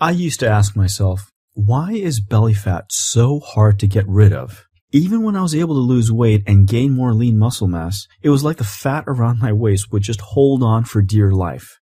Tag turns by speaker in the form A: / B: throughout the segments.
A: I used to ask myself, why is belly fat so hard to get rid of? Even when I was able to lose weight and gain more lean muscle mass, it was like the fat around my waist would just hold on for dear life.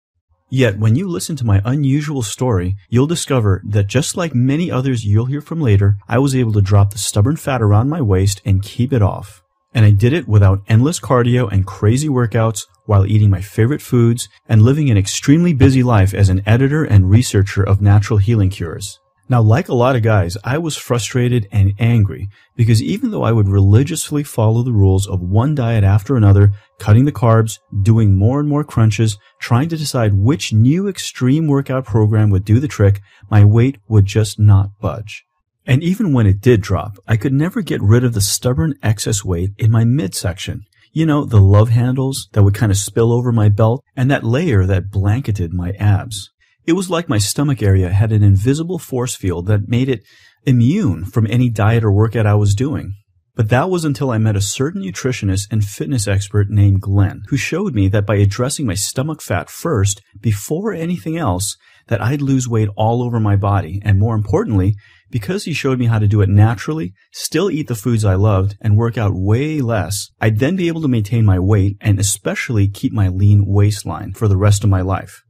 A: Yet, when you listen to my unusual story, you'll discover that just like many others you'll hear from later, I was able to drop the stubborn fat around my waist and keep it off. And I did it without endless cardio and crazy workouts, while eating my favorite foods and living an extremely busy life as an editor and researcher of natural healing cures. Now, like a lot of guys, I was frustrated and angry because even though I would religiously follow the rules of one diet after another, cutting the carbs, doing more and more crunches, trying to decide which new extreme workout program would do the trick, my weight would just not budge. And even when it did drop, I could never get rid of the stubborn excess weight in my midsection. You know, the love handles that would kind of spill over my belt and that layer that blanketed my abs. It was like my stomach area had an invisible force field that made it immune from any diet or workout I was doing. But that was until I met a certain nutritionist and fitness expert named Glenn, who showed me that by addressing my stomach fat first, before anything else, that I'd lose weight all over my body, and more importantly, because he showed me how to do it naturally, still eat the foods I loved, and work out way less, I'd then be able to maintain my weight and especially keep my lean waistline for the rest of my life.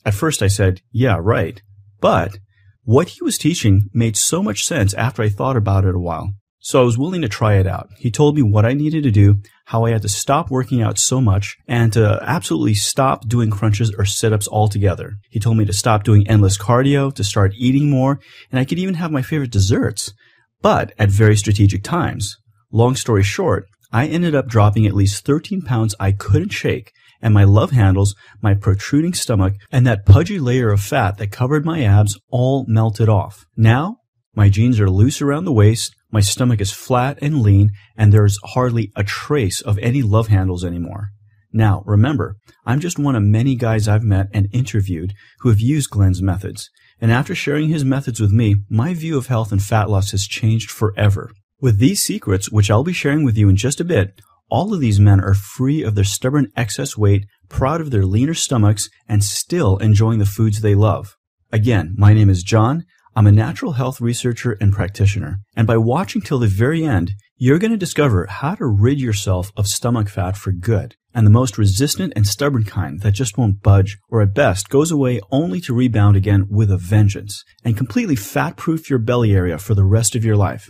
A: At first I said, yeah, right. But what he was teaching made so much sense after I thought about it a while. So I was willing to try it out. He told me what I needed to do, how I had to stop working out so much, and to absolutely stop doing crunches or sit-ups altogether. He told me to stop doing endless cardio, to start eating more, and I could even have my favorite desserts, but at very strategic times. Long story short, I ended up dropping at least 13 pounds I couldn't shake, and my love handles, my protruding stomach, and that pudgy layer of fat that covered my abs all melted off. Now, my jeans are loose around the waist, my stomach is flat and lean, and there's hardly a trace of any love handles anymore. Now, remember, I'm just one of many guys I've met and interviewed who have used Glenn's methods. And after sharing his methods with me, my view of health and fat loss has changed forever. With these secrets, which I'll be sharing with you in just a bit, all of these men are free of their stubborn excess weight, proud of their leaner stomachs, and still enjoying the foods they love. Again, my name is John. I'm a natural health researcher and practitioner, and by watching till the very end, you're going to discover how to rid yourself of stomach fat for good, and the most resistant and stubborn kind that just won't budge, or at best goes away only to rebound again with a vengeance, and completely fat-proof your belly area for the rest of your life.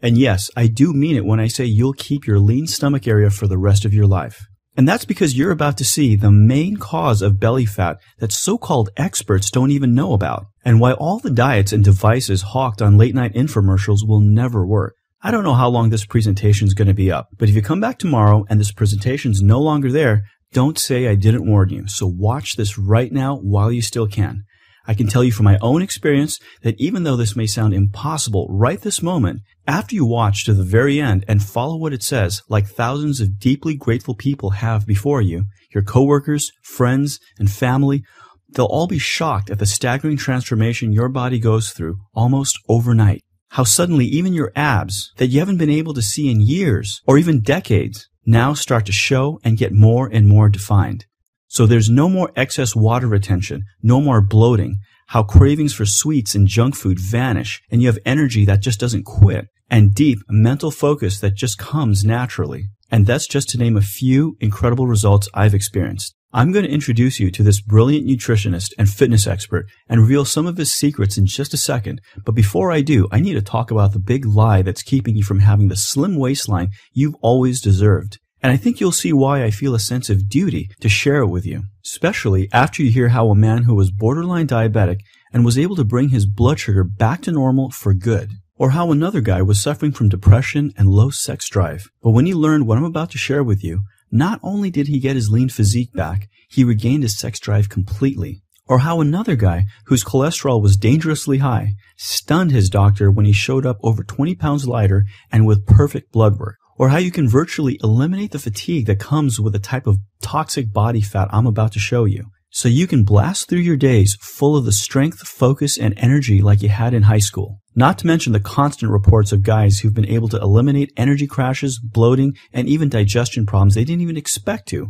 A: And yes, I do mean it when I say you'll keep your lean stomach area for the rest of your life. And that's because you're about to see the main cause of belly fat that so-called experts don't even know about, and why all the diets and devices hawked on late-night infomercials will never work. I don't know how long this presentation is going to be up, but if you come back tomorrow and this presentation's no longer there, don't say I didn't warn you. So watch this right now while you still can. I can tell you from my own experience that even though this may sound impossible right this moment, after you watch to the very end and follow what it says, like thousands of deeply grateful people have before you, your coworkers, friends, and family, they'll all be shocked at the staggering transformation your body goes through almost overnight. How suddenly even your abs, that you haven't been able to see in years or even decades, now start to show and get more and more defined. So there's no more excess water retention, no more bloating, how cravings for sweets and junk food vanish, and you have energy that just doesn't quit, and deep mental focus that just comes naturally. And that's just to name a few incredible results I've experienced. I'm going to introduce you to this brilliant nutritionist and fitness expert and reveal some of his secrets in just a second. But before I do, I need to talk about the big lie that's keeping you from having the slim waistline you've always deserved. And I think you'll see why I feel a sense of duty to share it with you, especially after you hear how a man who was borderline diabetic and was able to bring his blood sugar back to normal for good, or how another guy was suffering from depression and low sex drive. But when he learned what I'm about to share with you, not only did he get his lean physique back, he regained his sex drive completely. Or how another guy whose cholesterol was dangerously high stunned his doctor when he showed up over 20 pounds lighter and with perfect blood work. Or how you can virtually eliminate the fatigue that comes with the type of toxic body fat I'm about to show you, so you can blast through your days full of the strength, focus, and energy like you had in high school. Not to mention the constant reports of guys who've been able to eliminate energy crashes, bloating, and even digestion problems they didn't even expect to,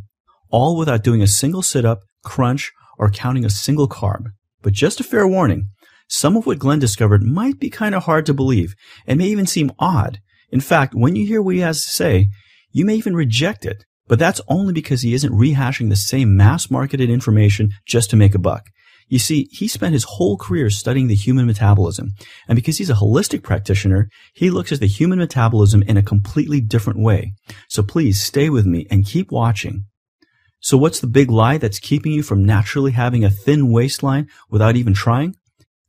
A: all without doing a single sit-up, crunch, or counting a single carb. But just a fair warning, Some of what Glenn discovered might be kind of hard to believe and may even seem odd. In fact, when you hear what he has to say, you may even reject it. But that's only because he isn't rehashing the same mass-marketed information just to make a buck. You see, he spent his whole career studying the human metabolism, and because he's a holistic practitioner, he looks at the human metabolism in a completely different way. So please stay with me and keep watching. So what's the big lie that's keeping you from naturally having a thin waistline without even trying?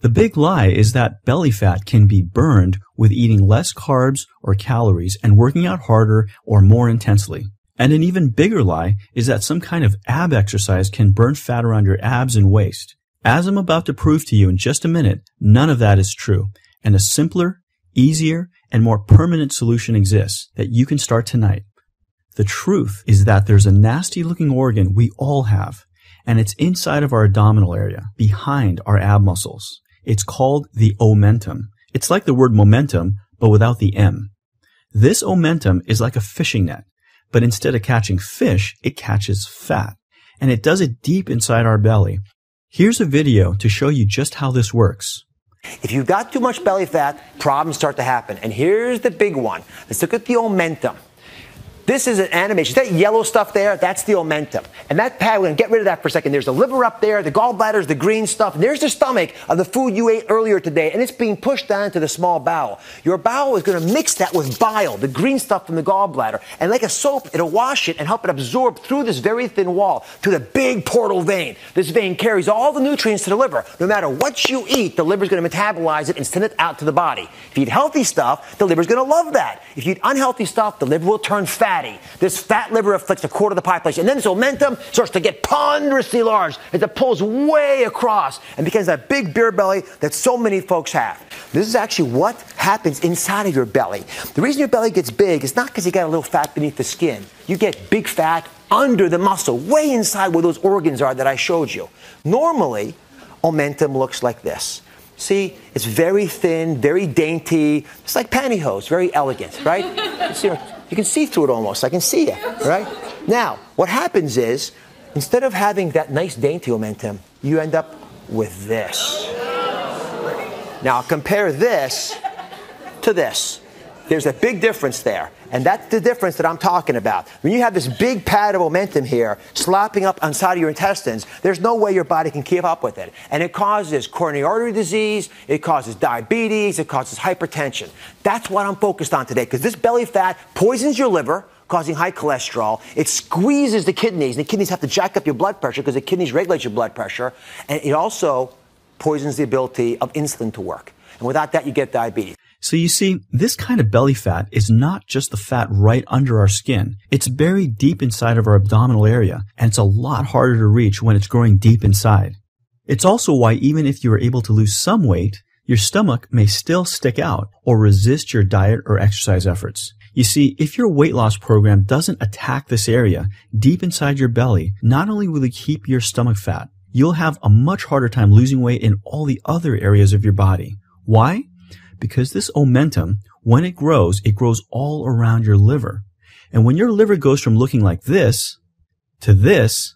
A: The big lie is that belly fat can be burned with eating less carbs or calories and working out harder or more intensely. And an even bigger lie is that some kind of ab exercise can burn fat around your abs and waist. As I'm about to prove to you in just a minute, none of that is true. And a simpler, easier, and more permanent solution exists that you can start tonight. The truth is that there's a nasty looking organ we all have, and it's inside of our abdominal area, behind our ab muscles. It's called the omentum. It's like the word momentum, but without the M. This omentum is like a fishing net, but instead of catching fish, it catches fat. And it does it deep inside our belly. Here's a video to show you just how this works.
B: If you've got too much belly fat, problems start to happen. And here's the big one. Let's look at the omentum. This is an animation. That yellow stuff there, that's the omentum. And that pad, we're going to get rid of that for a second. There's the liver up there, the gallbladders, the green stuff. And there's the stomach of the food you ate earlier today. And it's being pushed down to the small bowel. Your bowel is going to mix that with bile, the green stuff from the gallbladder. And like a soap, it'll wash it and help it absorb through this very thin wall to the big portal vein. This vein carries all the nutrients to the liver. No matter what you eat, the liver's going to metabolize it and send it out to the body. If you eat healthy stuff, the liver's going to love that. If you eat unhealthy stuff, the liver will turn fatty. This fat liver afflicts a quarter of the population. And then this omentum starts to get ponderously large as it pulls way across and becomes that big beer belly that so many folks have. This is actually what happens inside of your belly. The reason your belly gets big is not because you got a little fat beneath the skin. You get big fat under the muscle, way inside where those organs are that I showed you. Normally, omentum looks like this. See, it's very thin, very dainty. It's like pantyhose, very elegant, right? You can see through it almost. I can see it, right? Now, what happens is, instead of having that nice dainty omentum, you end up with this. Now, compare this to this. There's a big difference there. And that's the difference that I'm talking about. When you have this big pad of omentum here slopping up inside of your intestines, there's no way your body can keep up with it. And it causes coronary artery disease, it causes diabetes, it causes hypertension. That's what I'm focused on today, because this belly fat poisons your liver, causing high cholesterol. It squeezes the kidneys, and the kidneys have to jack up your blood pressure because the kidneys regulate your blood pressure. And it also poisons the ability of insulin to work. And without that, you get diabetes.
A: So you see, this kind of belly fat is not just the fat right under our skin. It's buried deep inside of our abdominal area, and it's a lot harder to reach when it's growing deep inside. It's also why even if you are able to lose some weight, your stomach may still stick out or resist your diet or exercise efforts. You see, if your weight loss program doesn't attack this area deep inside your belly, not only will it keep your stomach fat, you'll have a much harder time losing weight in all the other areas of your body. Why? Because this omentum, when it grows all around your liver. And when your liver goes from looking like this to this,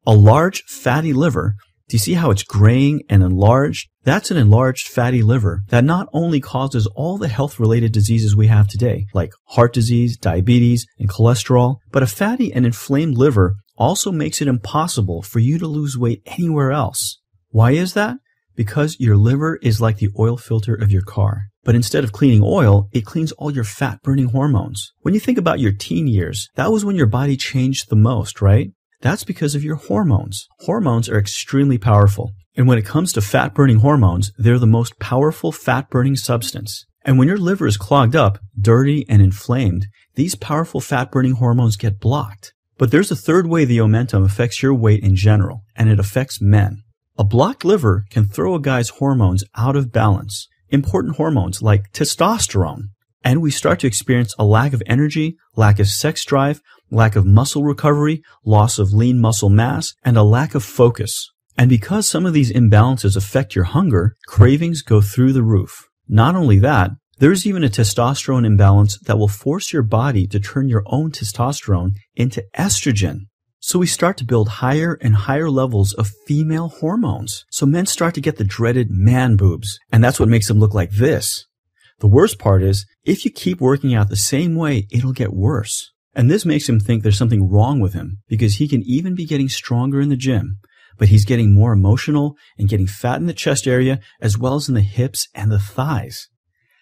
A: a large fatty liver, do you see how it's graying and enlarged? That's an enlarged fatty liver that not only causes all the health-related diseases we have today, like heart disease, diabetes, and cholesterol, but a fatty and inflamed liver also makes it impossible for you to lose weight anywhere else. Why is that? Because your liver is like the oil filter of your car. But instead of cleaning oil, it cleans all your fat-burning hormones. When you think about your teen years, that was when your body changed the most, right? That's because of your hormones. Hormones are extremely powerful. And when it comes to fat-burning hormones, they're the most powerful fat-burning substance. And when your liver is clogged up, dirty, and inflamed, these powerful fat-burning hormones get blocked. But there's a third way the omentum affects your weight in general, and it affects men. A blocked liver can throw a guy's hormones out of balance, important hormones like testosterone, and we start to experience a lack of energy, lack of sex drive, lack of muscle recovery, loss of lean muscle mass, and a lack of focus. And because some of these imbalances affect your hunger, cravings go through the roof. Not only that, there's even a testosterone imbalance that will force your body to turn your own testosterone into estrogen. So we start to build higher and higher levels of female hormones. So men start to get the dreaded man boobs, and that's what makes them look like this. The worst part is, if you keep working out the same way, it'll get worse. And this makes him think there's something wrong with him, because he can even be getting stronger in the gym, but he's getting more emotional and getting fat in the chest area as well as in the hips and the thighs.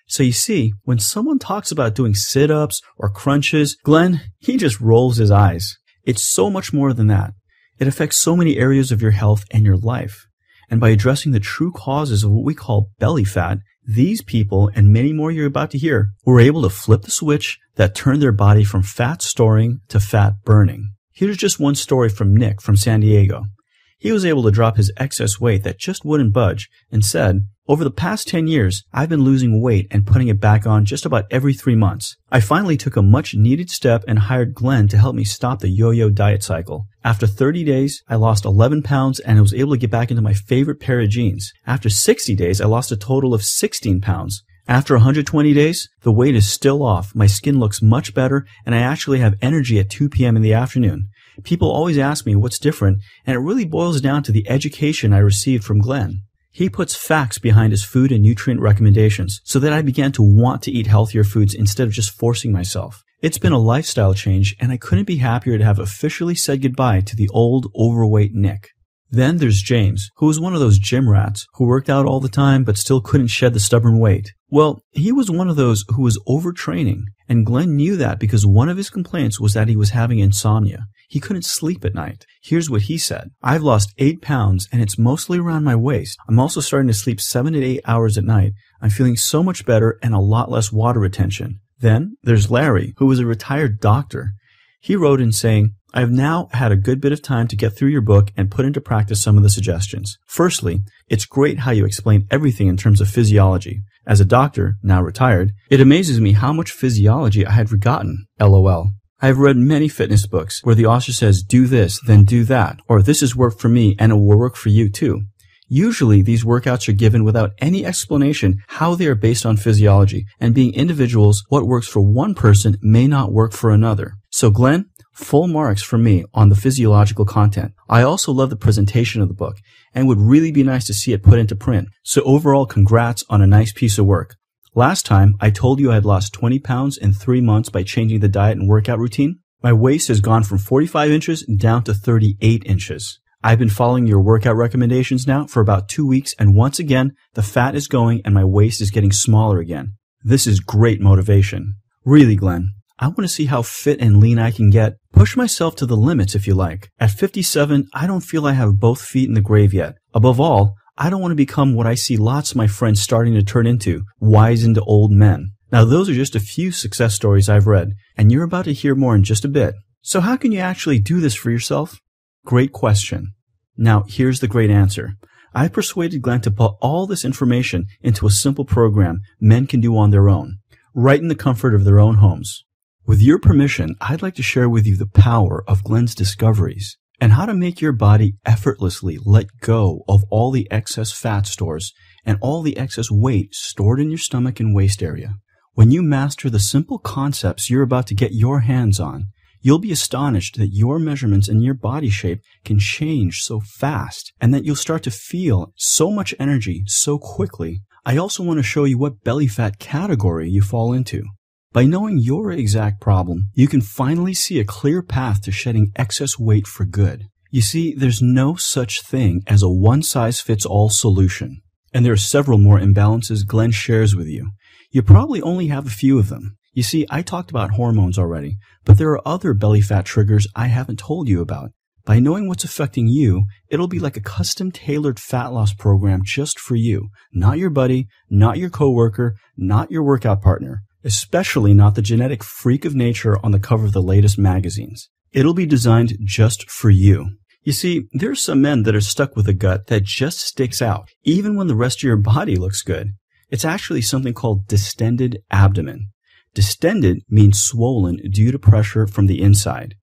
A: So you see, when someone talks about doing sit-ups or crunches, Glenn, he just rolls his eyes. It's so much more than that. It affects so many areas of your health and your life. And by addressing the true causes of what we call belly fat, these people, and many more you're about to hear, were able to flip the switch that turned their body from fat storing to fat burning. Here's just one story from Nick from San Diego. He was able to drop his excess weight that just wouldn't budge and said, "Over the past 10 years, I've been losing weight and putting it back on just about every 3 months. I finally took a much needed step and hired Glenn to help me stop the yo-yo diet cycle. After 30 days, I lost 11 pounds and I was able to get back into my favorite pair of jeans. After 60 days, I lost a total of 16 pounds. After 120 days, the weight is still off, my skin looks much better, and I actually have energy at 2 p.m. in the afternoon. People always ask me what's different, and it really boils down to the education I received from Glenn. He puts facts behind his food and nutrient recommendations so that I began to want to eat healthier foods instead of just forcing myself. It's been a lifestyle change, and I couldn't be happier to have officially said goodbye to the old, overweight Nick." Then there's James, who was one of those gym rats who worked out all the time but still couldn't shed the stubborn weight. Well, he was one of those who was overtraining, and Glenn knew that because one of his complaints was that he was having insomnia. He couldn't sleep at night. Here's what he said. "I've lost 8 pounds and it's mostly around my waist. I'm also starting to sleep 7 to 8 hours at night. I'm feeling so much better and a lot less water retention." Then there's Larry, who was a retired doctor. He wrote in saying, "I've now had a good bit of time to get through your book and put into practice some of the suggestions. Firstly, it's great how you explain everything in terms of physiology. As a doctor, now retired, it amazes me how much physiology I had forgotten. LOL. I've read many fitness books where the author says, do this, then do that, or this has worked for me and it will work for you too. Usually these workouts are given without any explanation how they are based on physiology, and being individuals, what works for one person may not work for another. So Glenn, full marks from me on the physiological content. I also love the presentation of the book and would really be nice to see it put into print. So overall, congrats on a nice piece of work. Last time, I told you I had lost 20 pounds in 3 months by changing the diet and workout routine. My waist has gone from 45 inches down to 38 inches. I've been following your workout recommendations now for about 2 weeks, and once again, the fat is going and my waist is getting smaller again. This is great motivation. Really, Glenn, I want to see how fit and lean I can get. Push myself to the limits if you like. At 57, I don't feel I have both feet in the grave yet. Above all, I don't want to become what I see lots of my friends starting to turn into, wizened old men. Now those are just a few success stories I've read, and you're about to hear more in just a bit. So how can you actually do this for yourself? Great question. Now here's the great answer. I persuaded Glenn to put all this information into a simple program men can do on their own, right in the comfort of their own homes. With your permission, I'd like to share with you the power of Glenn's discoveries and how to make your body effortlessly let go of all the excess fat stores and all the excess weight stored in your stomach and waist area. When you master the simple concepts you're about to get your hands on, you'll be astonished that your measurements and your body shape can change so fast and that you'll start to feel so much energy so quickly. I also want to show you what belly fat category you fall into. By knowing your exact problem, you can finally see a clear path to shedding excess weight for good. You see, there's no such thing as a one-size-fits-all solution. And there are several more imbalances Glenn shares with you. You probably only have a few of them. You see, I talked about hormones already, but there are other belly fat triggers I haven't told you about. By knowing what's affecting you, it'll be like a custom-tailored fat loss program just for you. Not your buddy, not your coworker, not your workout partner. Especially not the genetic freak of nature on the cover of the latest magazines. It'll be designed just for you. You see, there are some men that are stuck with a gut that just sticks out, even when the rest of your body looks good. It's actually something called distended abdomen. Distended means swollen due to pressure from the inside.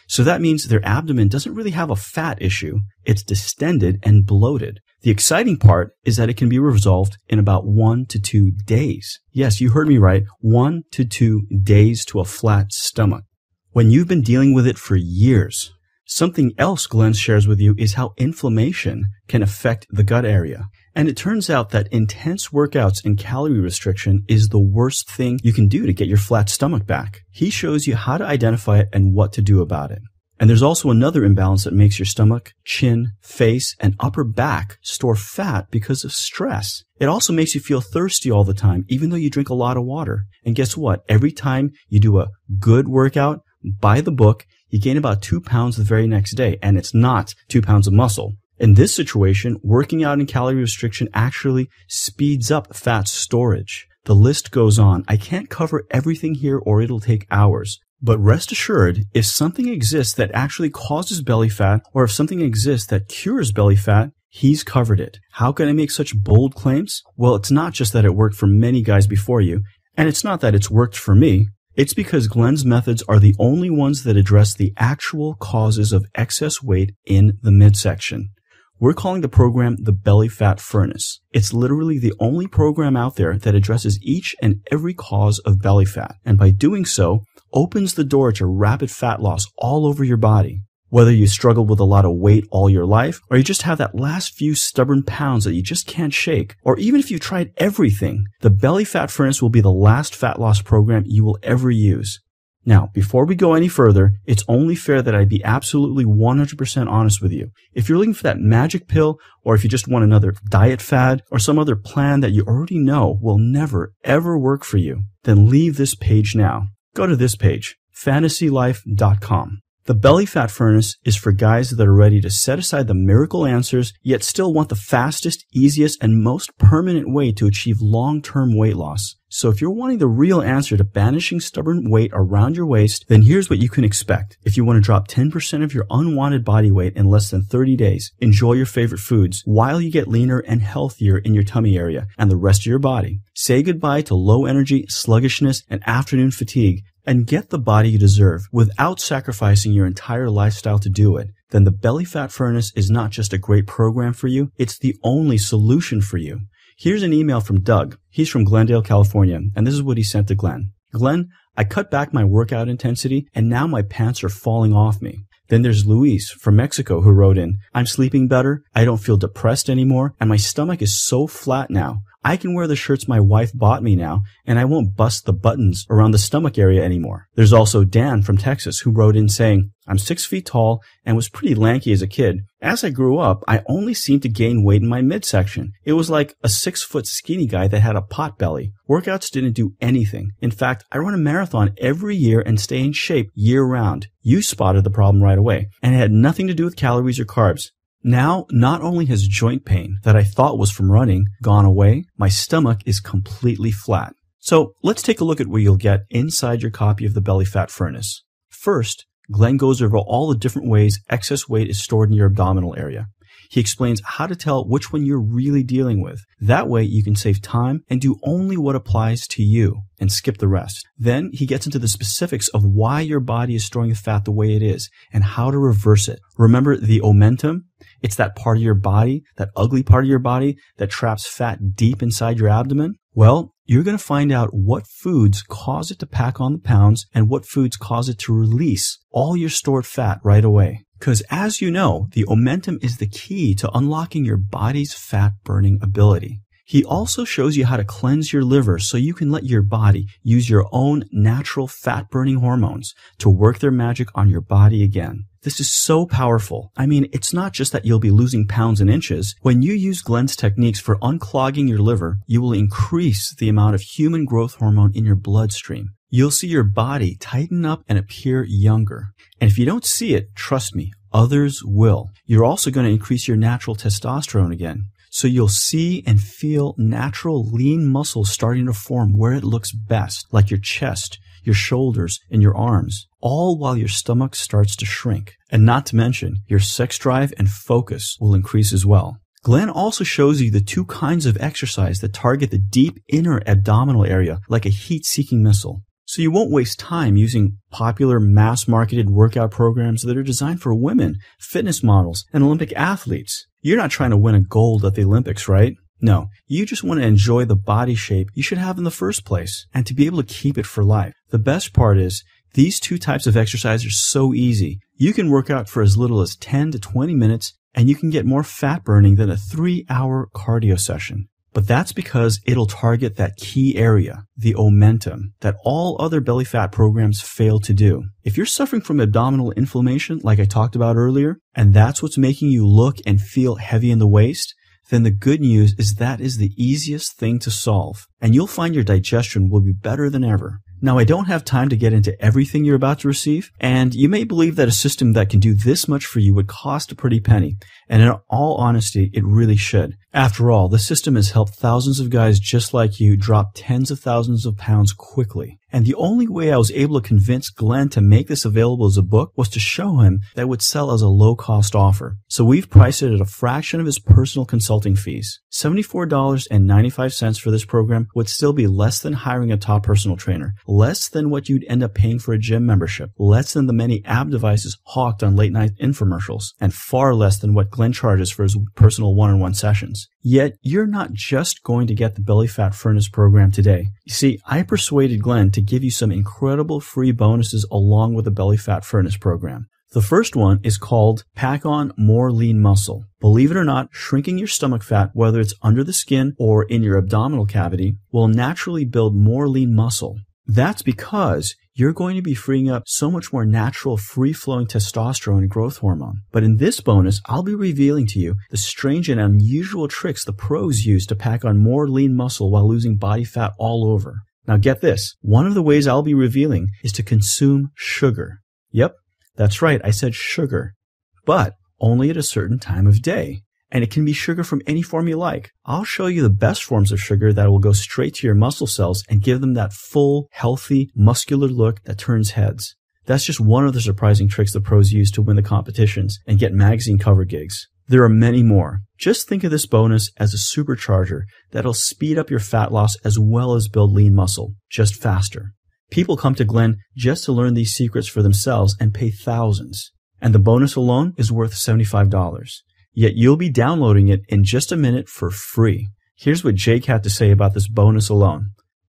A: So that means their abdomen doesn't really have a fat issue. It's distended and bloated. The exciting part is that it can be resolved in about 1 to 2 days. Yes, you heard me right. 1 to 2 days to a flat stomach. When you've been dealing with it for years. Something else Glenn shares with you is how inflammation can affect the gut area. And it turns out that intense workouts and calorie restriction is the worst thing you can do to get your flat stomach back. He shows you how to identify it and what to do about it. And there's also another imbalance that makes your stomach, chin, face, and upper back store fat because of stress. It also makes you feel thirsty all the time, even though you drink a lot of water. And guess what? Every time you do a good workout, by the book, you gain about 2 pounds the very next day, and it's not 2 pounds of muscle. In this situation, working out and calorie restriction actually speeds up fat storage. The list goes on. I can't cover everything here or it'll take hours. But rest assured, if something exists that actually causes belly fat, or if something exists that cures belly fat, he's covered it. How can I make such bold claims? Well, it's not just that it worked for many guys before you, and it's not that it's worked for me. It's because Glenn's methods are the only ones that address the actual causes of excess weight in the midsection. We're calling the program the Belly Fat Furnace. It's literally the only program out there that addresses each and every cause of belly fat, and by doing so, opens the door to rapid fat loss all over your body. Whether you struggled with a lot of weight all your life, or you just have that last few stubborn pounds that you just can't shake, or even if you tried everything, the Belly Fat Furnace will be the last fat loss program you will ever use. Now, before we go any further, it's only fair that I be absolutely 100% honest with you. If you're looking for that magic pill, or if you just want another diet fad, or some other plan that you already know will never, ever work for you, then leave this page now. Go to this page, fantasylife.com. The Belly Fat Furnace is for guys that are ready to set aside the miracle answers, yet still want the fastest, easiest, and most permanent way to achieve long-term weight loss. So if you're wanting the real answer to banishing stubborn weight around your waist, then here's what you can expect. If you want to drop 10% of your unwanted body weight in less than 30 days, enjoy your favorite foods while you get leaner and healthier in your tummy area and the rest of your body. Say goodbye to low energy, sluggishness, and afternoon fatigue, and get the body you deserve without sacrificing your entire lifestyle to do it, then the Belly Fat Furnace is not just a great program for you, it's the only solution for you. Here's an email from Doug. He's from Glendale, California, and this is what he sent to Glenn. Glenn, I cut back my workout intensity, and now my pants are falling off me. Then there's Luis from Mexico who wrote in, I'm sleeping better, I don't feel depressed anymore, and my stomach is so flat now. I can wear the shirts my wife bought me now, and I won't bust the buttons around the stomach area anymore. There's also Dan from Texas who wrote in saying, I'm 6 feet tall and was pretty lanky as a kid. As I grew up, I only seemed to gain weight in my midsection. It was like a 6-foot skinny guy that had a pot belly. Workouts didn't do anything. In fact, I run a marathon every year and stay in shape year round. You spotted the problem right away, and it had nothing to do with calories or carbs. Now, not only has joint pain that I thought was from running gone away, my stomach is completely flat. So let's take a look at what you'll get inside your copy of the Belly Fat Furnace. First, Glenn goes over all the different ways excess weight is stored in your abdominal area. He explains how to tell which one you're really dealing with. That way you can save time and do only what applies to you and skip the rest. Then he gets into the specifics of why your body is storing the fat the way it is and how to reverse it. Remember the omentum? It's that part of your body, that ugly part of your body that traps fat deep inside your abdomen. Well, you're going to find out what foods cause it to pack on the pounds and what foods cause it to release all your stored fat right away. Because as you know, the omentum is the key to unlocking your body's fat burning ability. He also shows you how to cleanse your liver so you can let your body use your own natural fat burning hormones to work their magic on your body again. This is so powerful. I mean, it's not just that you'll be losing pounds and inches. When you use Glenn's techniques for unclogging your liver, you will increase the amount of human growth hormone in your bloodstream. You'll see your body tighten up and appear younger. And if you don't see it, trust me, others will. You're also going to increase your natural testosterone again. So you'll see and feel natural lean muscles starting to form where it looks best, like your chest, your shoulders, and your arms, all while your stomach starts to shrink. And not to mention, your sex drive and focus will increase as well. Glenn also shows you the 2 kinds of exercise that target the deep inner abdominal area like a heat-seeking missile. So you won't waste time using popular mass-marketed workout programs that are designed for women, fitness models, and Olympic athletes. You're not trying to win a gold at the Olympics, right? No, you just want to enjoy the body shape you should have in the first place and to be able to keep it for life. The best part is, these 2 types of exercise are so easy. You can work out for as little as 10 to 20 minutes, and you can get more fat burning than a 3-hour cardio session. But that's because it'll target that key area, the omentum, that all other belly fat programs fail to do. If you're suffering from abdominal inflammation, like I talked about earlier, and that's what's making you look and feel heavy in the waist, then the good news is that is the easiest thing to solve, and you'll find your digestion will be better than ever. Now, I don't have time to get into everything you're about to receive, and you may believe that a system that can do this much for you would cost a pretty penny, and in all honesty, it really should. After all, the system has helped thousands of guys just like you drop tens of thousands of pounds quickly. And the only way I was able to convince Glenn to make this available as a book was to show him that it would sell as a low-cost offer. So we've priced it at a fraction of his personal consulting fees. $74.95 for this program would still be less than hiring a top personal trainer, less than what you'd end up paying for a gym membership, less than the many app devices hawked on late-night infomercials, and far less than what Glenn charges for his personal one-on-one sessions. Yet, you're not just going to get the Belly Fat Furnace program today. You see, I persuaded Glenn to give you some incredible free bonuses along with the Belly Fat Furnace program. The first one is called Pack On More Lean Muscle. Believe it or not, shrinking your stomach fat, whether it's under the skin or in your abdominal cavity, will naturally build more lean muscle. That's because you're going to be freeing up so much more natural, free-flowing testosterone and growth hormone. But in this bonus, I'll be revealing to you the strange and unusual tricks the pros use to pack on more lean muscle while losing body fat all over. Now get this, one of the ways I'll be revealing is to consume sugar. Yep, that's right, I said sugar. But only at a certain time of day. And it can be sugar from any form you like. I'll show you the best forms of sugar that will go straight to your muscle cells and give them that full, healthy, muscular look that turns heads. That's just one of the surprising tricks the pros use to win the competitions and get magazine cover gigs. There are many more. Just think of this bonus as a supercharger that'll speed up your fat loss as well as build lean muscle, just faster. People come to Glenn just to learn these secrets for themselves and pay thousands. And the bonus alone is worth $75. Yet you'll be downloading it in just a minute for free. Here's what Jake had to say about this bonus alone.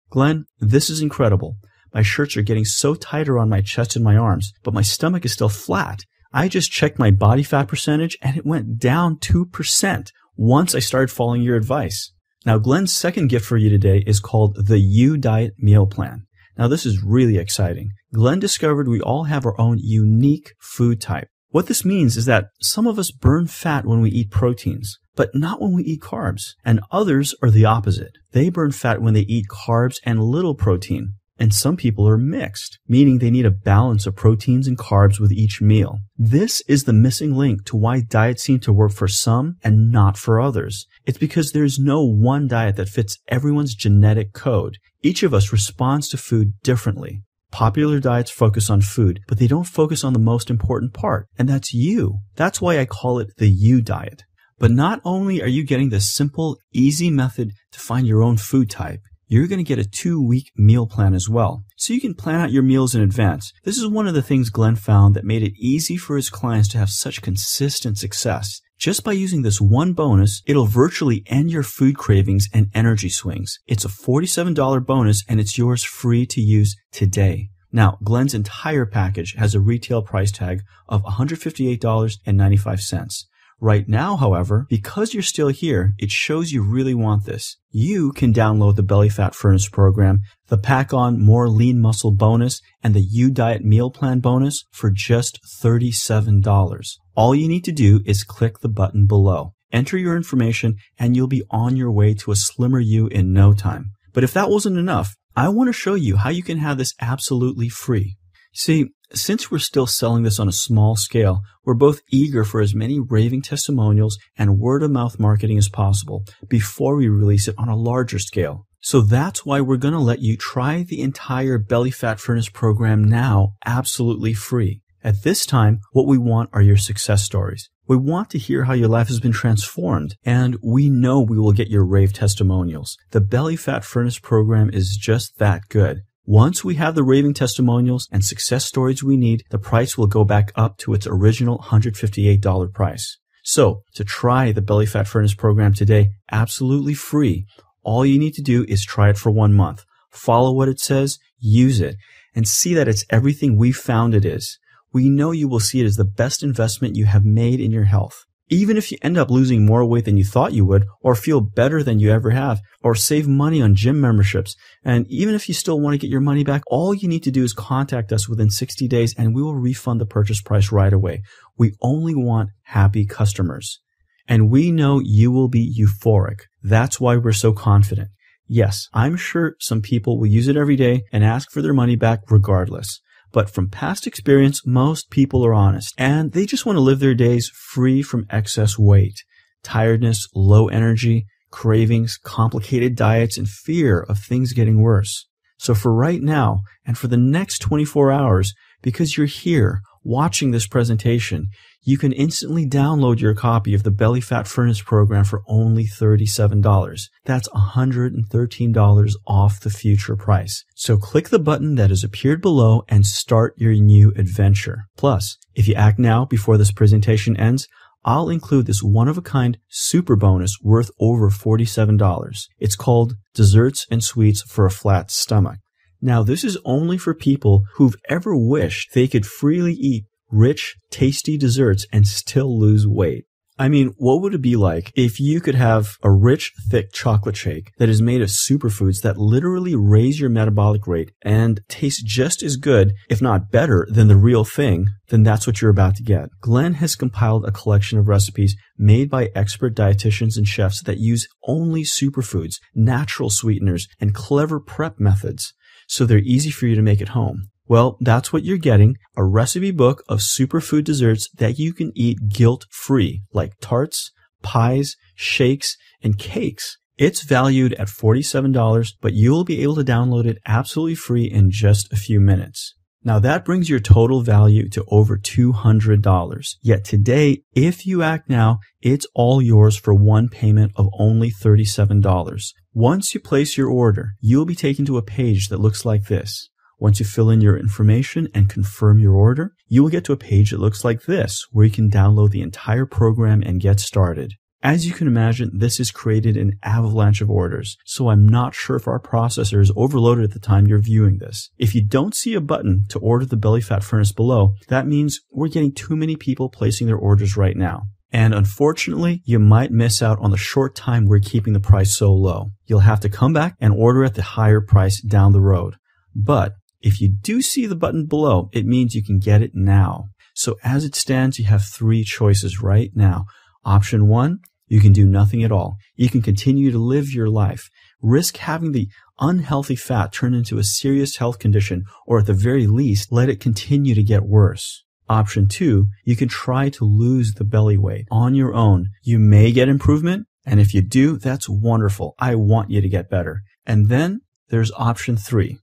A: Glenn, this is incredible. My shirts are getting so tight around my chest and my arms, but my stomach is still flat. I just checked my body fat percentage and it went down 2% once I started following your advice. Now, Glenn's second gift for you today is called the U Diet Meal Plan. Now, this is really exciting. Glenn discovered we all have our own unique food type. What this means is that some of us burn fat when we eat proteins, but not when we eat carbs. And others are the opposite. They burn fat when they eat carbs and little protein. And some people are mixed, meaning they need a balance of proteins and carbs with each meal. This is the missing link to why diets seem to work for some and not for others. It's because there's no one diet that fits everyone's genetic code. Each of us responds to food differently. Popular diets focus on food, but they don't focus on the most important part, and that's you. That's why I call it the U diet. But not only are you getting this simple, easy method to find your own food type, you're going to get a 2-week meal plan as well. So you can plan out your meals in advance. This is one of the things Glenn found that made it easy for his clients to have such consistent success. Just by using this one bonus, it'll virtually end your food cravings and energy swings. It's a $47 bonus and it's yours free to use today. Now, Glenn's entire package has a retail price tag of $158.95. Right now, however, because you're still here, it shows you really want this. You can download the Belly Fat Furnace program, the Pack On More Lean Muscle bonus, and the U Diet Meal Plan bonus for just $37. All you need to do is click the button below. Enter your information, and you'll be on your way to a slimmer you in no time. But if that wasn't enough, I want to show you how you can have this absolutely free. See, since we're still selling this on a small scale, we're both eager for as many raving testimonials and word-of-mouth marketing as possible before we release it on a larger scale. So that's why we're going to let you try the entire Belly Fat Furnace program now absolutely free. At this time, what we want are your success stories. We want to hear how your life has been transformed, and we know we will get your rave testimonials. The Belly Fat Furnace program is just that good. Once we have the raving testimonials and success stories we need, the price will go back up to its original $158 price. So, to try the Belly Fat Furnace program today, absolutely free, all you need to do is try it for 1 month. Follow what it says, use it, and see that it's everything we found it is. We know you will see it as the best investment you have made in your health. Even if you end up losing more weight than you thought you would, or feel better than you ever have, or save money on gym memberships, and even if you still want to get your money back, all you need to do is contact us within 60 days and we will refund the purchase price right away. We only want happy customers. And we know you will be euphoric. That's why we're so confident. Yes, I'm sure some people will use it every day and ask for their money back regardless. But from past experience, most people are honest, and they just want to live their days free from excess weight, tiredness, low energy, cravings, complicated diets, and fear of things getting worse. So for right now, and for the next 24 hours, because you're here watching this presentation, you can instantly download your copy of the Belly Fat Furnace program for only $37. That's $113 off the future price. So click the button that has appeared below and start your new adventure. Plus, if you act now before this presentation ends, I'll include this one-of-a-kind super bonus worth over $47. It's called Desserts and Sweets for a Flat Stomach. Now, this is only for people who've ever wished they could freely eat rich, tasty desserts and still lose weight. I mean, what would it be like if you could have a rich, thick chocolate shake that is made of superfoods that literally raise your metabolic rate and taste just as good, if not better, than the real thing? Then that's what you're about to get. Glenn has compiled a collection of recipes made by expert dietitians and chefs that use only superfoods, natural sweeteners, and clever prep methods, so they're easy for you to make at home. Well, that's what you're getting, a recipe book of superfood desserts that you can eat guilt-free, like tarts, pies, shakes, and cakes. It's valued at $47, but you'll be able to download it absolutely free in just a few minutes. Now that brings your total value to over $200. Yet today, if you act now, it's all yours for one payment of only $37. Once you place your order, you'll be taken to a page that looks like this. Once you fill in your information and confirm your order, you will get to a page that looks like this, where you can download the entire program and get started. As you can imagine, this has created an avalanche of orders, so I'm not sure if our processor is overloaded at the time you're viewing this. If you don't see a button to order the Belly Fat Furnace below, that means we're getting too many people placing their orders right now. And unfortunately, you might miss out on the short time we're keeping the price so low. You'll have to come back and order at the higher price down the road. But if you do see the button below, it means you can get it now. So as it stands, you have three choices right now. Option one, you can do nothing at all. You can continue to live your life, risk having the unhealthy fat turn into a serious health condition, or at the very least, let it continue to get worse. Option two, you can try to lose the belly weight on your own. You may get improvement, and if you do, that's wonderful. I want you to get better. And then there's option three,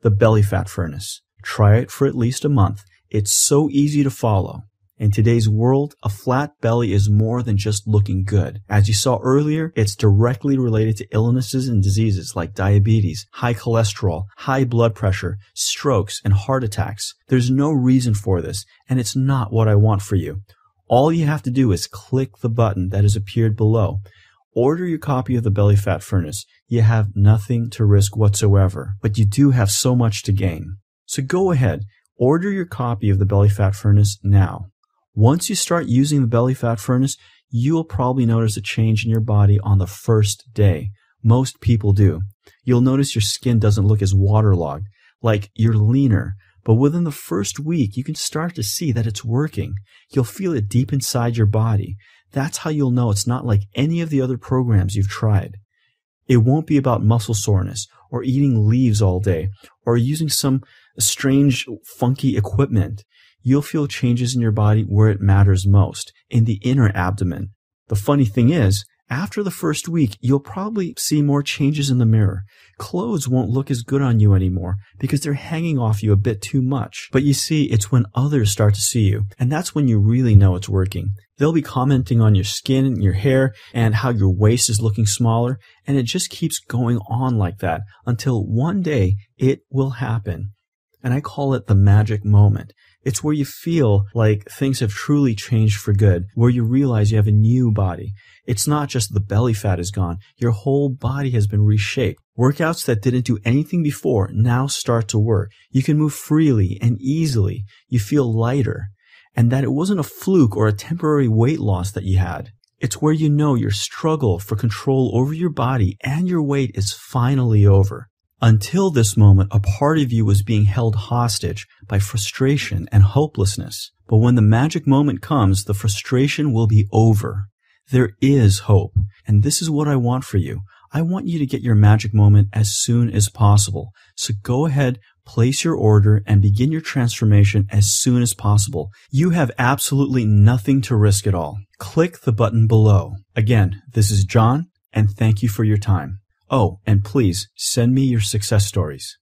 A: the Belly Fat Furnace. Try it for at least a month. It's so easy to follow. In today's world, a flat belly is more than just looking good. As you saw earlier, it's directly related to illnesses and diseases like diabetes, high cholesterol, high blood pressure, strokes, and heart attacks. There's no reason for this, and it's not what I want for you. All you have to do is click the button that has appeared below. Order your copy of the Belly Fat Furnace. You have nothing to risk whatsoever, but you do have so much to gain. So go ahead, order your copy of the Belly Fat Furnace now. Once you start using the Belly Fat Furnace, you'll probably notice a change in your body on the first day. Most people do. You'll notice your skin doesn't look as waterlogged, like you're leaner. But within the first week, you can start to see that it's working. You'll feel it deep inside your body. That's how you'll know it's not like any of the other programs you've tried. It won't be about muscle soreness or eating leaves all day or using some strange, funky equipment. You'll feel changes in your body where it matters most, in the inner abdomen. The funny thing is, after the first week, you'll probably see more changes in the mirror. Clothes won't look as good on you anymore because they're hanging off you a bit too much. But you see, it's when others start to see you, and that's when you really know it's working. They'll be commenting on your skin and your hair and how your waist is looking smaller, and it just keeps going on like that until one day it will happen. And I call it the magic moment. It's where you feel like things have truly changed for good, where you realize you have a new body. It's not just the belly fat is gone. Your whole body has been reshaped. Workouts that didn't do anything before now start to work. You can move freely and easily. You feel lighter. And that it wasn't a fluke or a temporary weight loss that you had. It's where you know your struggle for control over your body and your weight is finally over. Until this moment, a part of you was being held hostage by frustration and hopelessness. But when the magic moment comes, the frustration will be over. There is hope. And this is what I want for you. I want you to get your magic moment as soon as possible. So go ahead, place your order, and begin your transformation as soon as possible. You have absolutely nothing to risk at all. Click the button below. Again, this is John, and thank you for your time. Oh, and please send me your success stories.